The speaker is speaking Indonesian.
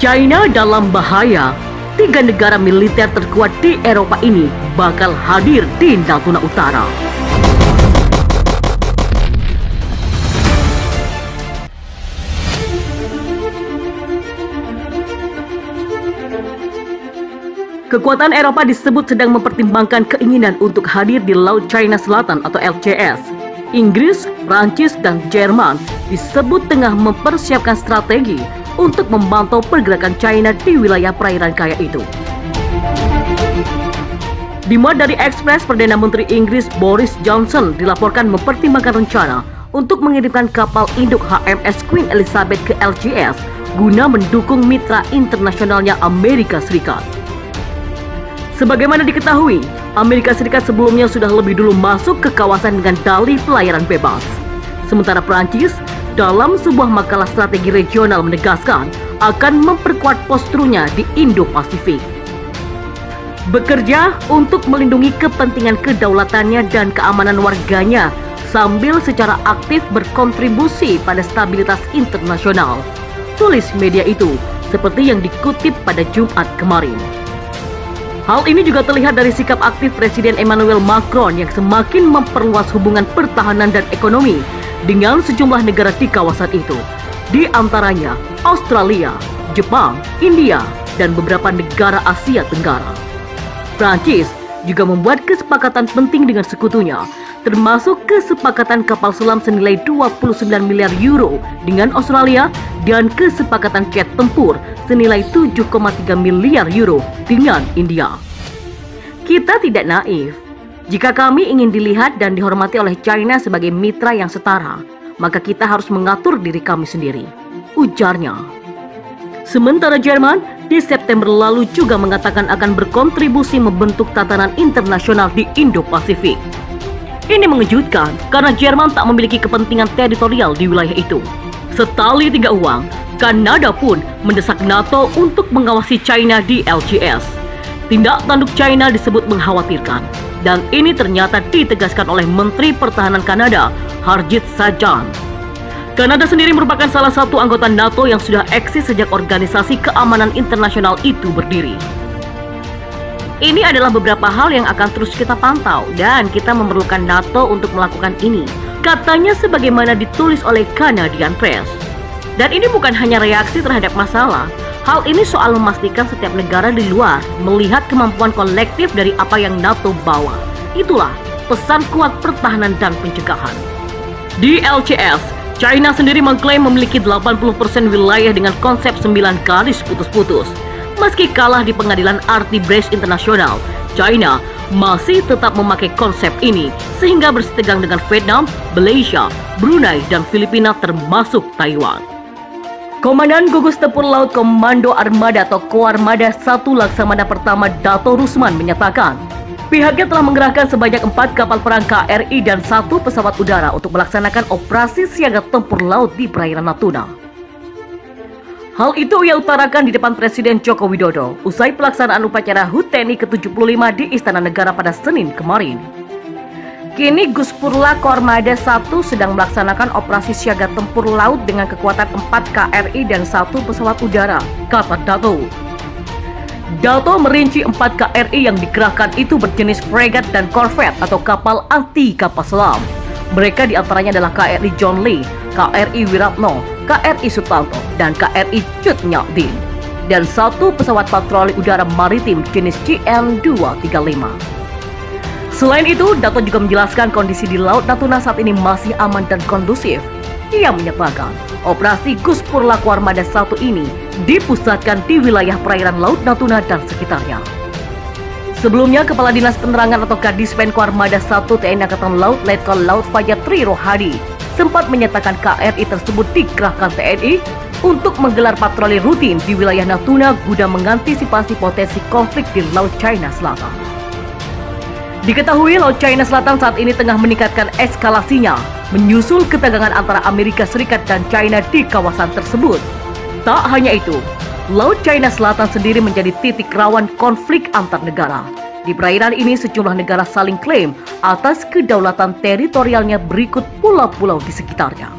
China dalam bahaya. 3 negara militer terkuat di Eropa ini bakal hadir di Natuna Utara. Kekuatan Eropa disebut sedang mempertimbangkan keinginan untuk hadir di Laut China Selatan atau LCS. Inggris, Prancis, dan Jerman disebut tengah mempersiapkan strategi untuk memantau pergerakan China di wilayah perairan kaya itu. Dimuat dari Express, Perdana Menteri Inggris Boris Johnson dilaporkan mempertimbangkan rencana untuk mengirimkan kapal induk HMS Queen Elizabeth ke LCS guna mendukung mitra internasionalnya Amerika Serikat. Sebagaimana diketahui, Amerika Serikat sebelumnya sudah lebih dulu masuk ke kawasan dengan dalih pelayaran bebas. Sementara Prancis dalam sebuah makalah strategi regional menegaskan akan memperkuat posturnya di Indo-Pasifik. Bekerja untuk melindungi kepentingan kedaulatannya dan keamanan warganya sambil secara aktif berkontribusi pada stabilitas internasional, tulis media itu seperti yang dikutip pada Jumat kemarin. Hal ini juga terlihat dari sikap aktif Presiden Emmanuel Macron yang semakin memperluas hubungan pertahanan dan ekonomi dengan sejumlah negara di kawasan itu, di antaranya Australia, Jepang, India, dan beberapa negara Asia Tenggara. Prancis juga membuat kesepakatan penting dengan sekutunya, termasuk kesepakatan kapal selam senilai 29 miliar euro dengan Australia dan kesepakatan jet tempur senilai 7,3 miliar euro dengan India. Kita tidak naif. Jika kami ingin dilihat dan dihormati oleh China sebagai mitra yang setara, maka kita harus mengatur diri kami sendiri, ujarnya. Sementara Jerman di September lalu juga mengatakan akan berkontribusi membentuk tatanan internasional di Indo-Pasifik. Ini mengejutkan karena Jerman tak memiliki kepentingan teritorial di wilayah itu. Setali 3 uang, Kanada pun mendesak NATO untuk mengawasi China di LCS. Tindak tanduk China disebut mengkhawatirkan, dan ini ternyata ditegaskan oleh Menteri Pertahanan Kanada, Harjit Sajjan. Kanada sendiri merupakan salah satu anggota NATO yang sudah eksis sejak Organisasi Keamanan Internasional itu berdiri. Ini adalah beberapa hal yang akan terus kita pantau dan kita memerlukan NATO untuk melakukan ini, katanya sebagaimana ditulis oleh Canadian Press. Dan ini bukan hanya reaksi terhadap masalah, hal ini soal memastikan setiap negara di luar melihat kemampuan kolektif dari apa yang NATO bawa. Itulah pesan kuat pertahanan dan pencegahan. Di LCS, China sendiri mengklaim memiliki 80% wilayah dengan konsep 9 garis putus-putus. Meski kalah di pengadilan Arbitrase Internasional, China masih tetap memakai konsep ini sehingga bersitegang dengan Vietnam, Malaysia, Brunei, dan Filipina termasuk Taiwan. Komandan Gugus Tempur Laut Komando Armada atau Koarmada 1 Laksamana Pertama Dato Rusman menyatakan pihaknya telah mengerahkan sebanyak 4 kapal perang KRI dan 1 pesawat udara untuk melaksanakan operasi siaga tempur laut di perairan Natuna. Hal itu ia utarakan di depan Presiden Joko Widodo usai pelaksanaan upacara HUT TNI ke-75 di Istana Negara pada Senin kemarin. Kini Guspurla Koarmada 1 sedang melaksanakan operasi siaga tempur laut dengan kekuatan 4 KRI dan 1 pesawat udara, kata Dato. Dato merinci 4 KRI yang dikerahkan itu berjenis fregat dan korvet atau kapal anti kapal selam. Mereka diantaranya adalah KRI John Lee, KRI Wiratno, KRI Sutanto, dan KRI Cut Nyak Din, dan 1 pesawat patroli udara maritim jenis CN-235. Selain itu, Dato juga menjelaskan kondisi di Laut Natuna saat ini masih aman dan kondusif. Ia menyatakan operasi Guspurla Koarmada 1 ini dipusatkan di wilayah perairan Laut Natuna dan sekitarnya. Sebelumnya, Kepala Dinas Penerangan atau Kadispen Koarmada 1 TNI Angkatan Laut Letkol Laut Fajar Tri Rohadi sempat menyatakan KRI tersebut dikerahkan TNI untuk menggelar patroli rutin di wilayah Natuna guna mengantisipasi potensi konflik di Laut China Selatan. Diketahui Laut China Selatan saat ini tengah meningkatkan eskalasinya menyusul ketegangan antara Amerika Serikat dan China di kawasan tersebut. Tak hanya itu, Laut China Selatan sendiri menjadi titik rawan konflik antar negara. Di perairan ini sejumlah negara saling klaim atas kedaulatan teritorialnya berikut pulau-pulau di sekitarnya.